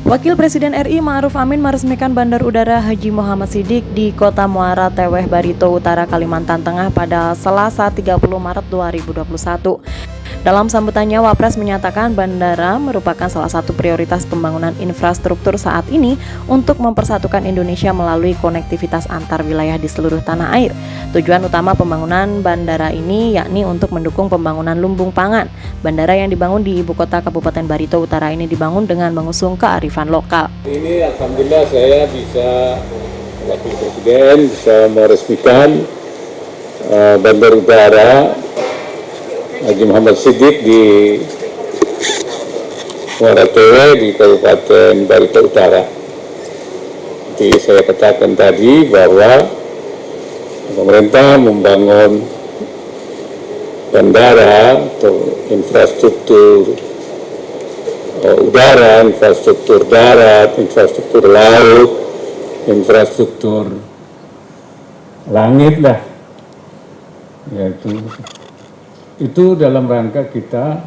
Wakil Presiden RI Ma'ruf Amin meresmikan Bandar Udara Haji Muhammad Siddiq di Kota Muara Teweh, Barito Utara, Kalimantan Tengah pada Selasa 30 Maret 2021. Dalam sambutannya, Wapres menyatakan bandara merupakan salah satu prioritas pembangunan infrastruktur saat ini untuk mempersatukan Indonesia melalui konektivitas antar wilayah di seluruh tanah air. Tujuan utama pembangunan bandara ini yakni untuk mendukung pembangunan lumbung pangan. Bandara yang dibangun di ibu kota Kabupaten Barito Utara ini dibangun dengan mengusung kearifan lokal. Ini alhamdulillah saya bisa, Wakil Presiden bisa meresmikan Bandar Udara Haji Muhammad Siddiq di Muara Teweh di Kabupaten Barito Utara. Jadi saya katakan tadi bahwa pemerintah membangun bandara atau infrastruktur udara, infrastruktur darat, infrastruktur laut, infrastruktur langit lah, yaitu itu dalam rangka kita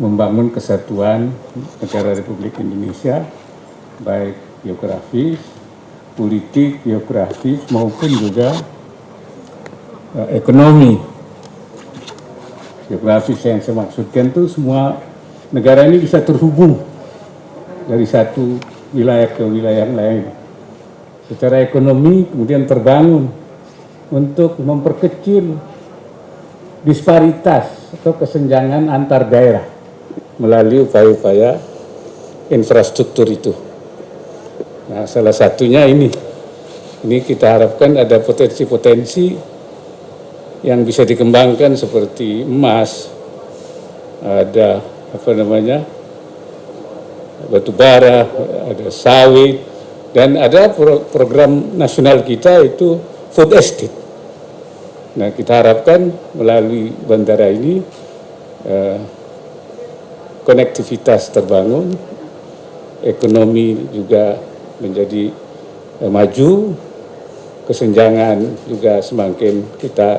membangun kesatuan negara Republik Indonesia, baik geografis, politik, geografis maupun juga ekonomi. Geografis yang saya maksudkan itu semua negara ini bisa terhubung dari satu wilayah ke wilayah lain. Secara ekonomi kemudian terbangun untuk memperkecil disparitas atau kesenjangan antar daerah melalui upaya-upaya infrastruktur itu. Nah, salah satunya ini kita harapkan ada potensi-potensi yang bisa dikembangkan seperti emas, ada batu bara, ada sawit, dan ada program nasional kita itu food estate. Nah, kita harapkan melalui bandara ini konektivitas terbangun, ekonomi juga menjadi maju, kesenjangan juga semakin kita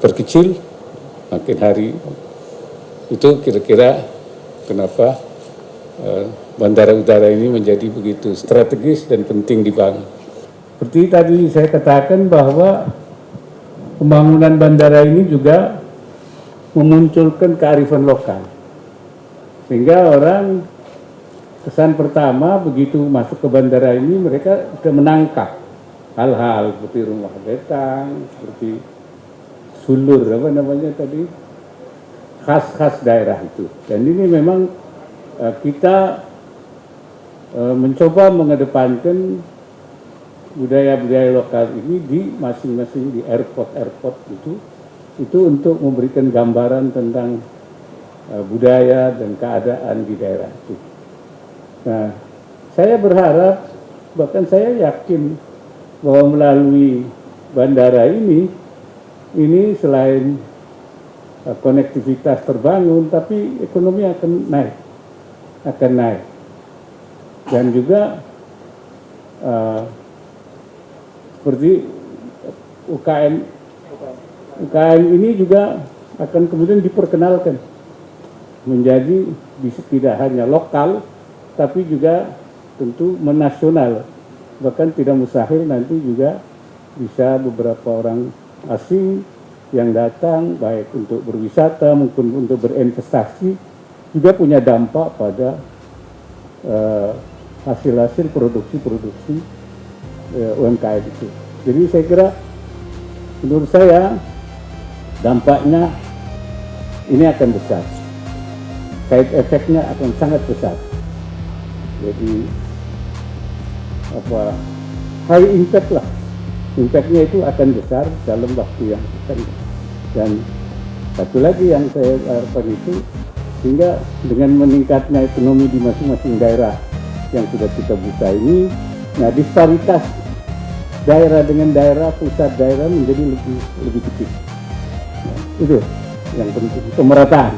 perkecil, makin hari. Itu kira-kira kenapa bandara udara ini menjadi begitu strategis dan penting dibangun. Seperti tadi saya katakan bahwa pembangunan bandara ini juga memunculkan kearifan lokal. Sehingga orang kesan pertama begitu masuk ke bandara ini mereka sudah menangkap hal-hal seperti rumah betang, seperti sulur, khas-khas daerah itu. Dan ini memang kita mencoba mengedepankan budaya-budaya lokal ini di masing-masing di airport itu untuk memberikan gambaran tentang budaya dan keadaan di daerah itu. Nah, saya berharap, bahkan saya yakin bahwa melalui bandara ini selain konektivitas terbangun, tapi ekonomi akan naik, dan juga seperti UKM ini juga akan kemudian diperkenalkan menjadi tidak hanya lokal tapi juga tentu menasional, bahkan tidak mustahil nanti juga bisa beberapa orang asing yang datang baik untuk berwisata maupun untuk berinvestasi juga punya dampak pada hasil-hasil produksi UMKM itu. Jadi saya kira, menurut saya dampaknya ini akan besar, side effect-nya akan sangat besar. Jadi high impact lah, impact-nya itu akan besar dalam waktu yang akan. Dan satu lagi yang saya harapkan itu, sehingga dengan meningkatnya ekonomi di masing-masing daerah yang sudah kita buka ini, nah disparitas daerah dengan daerah, pusat daerah menjadi lebih kecil. Nah, itu yang penting, pemerataan.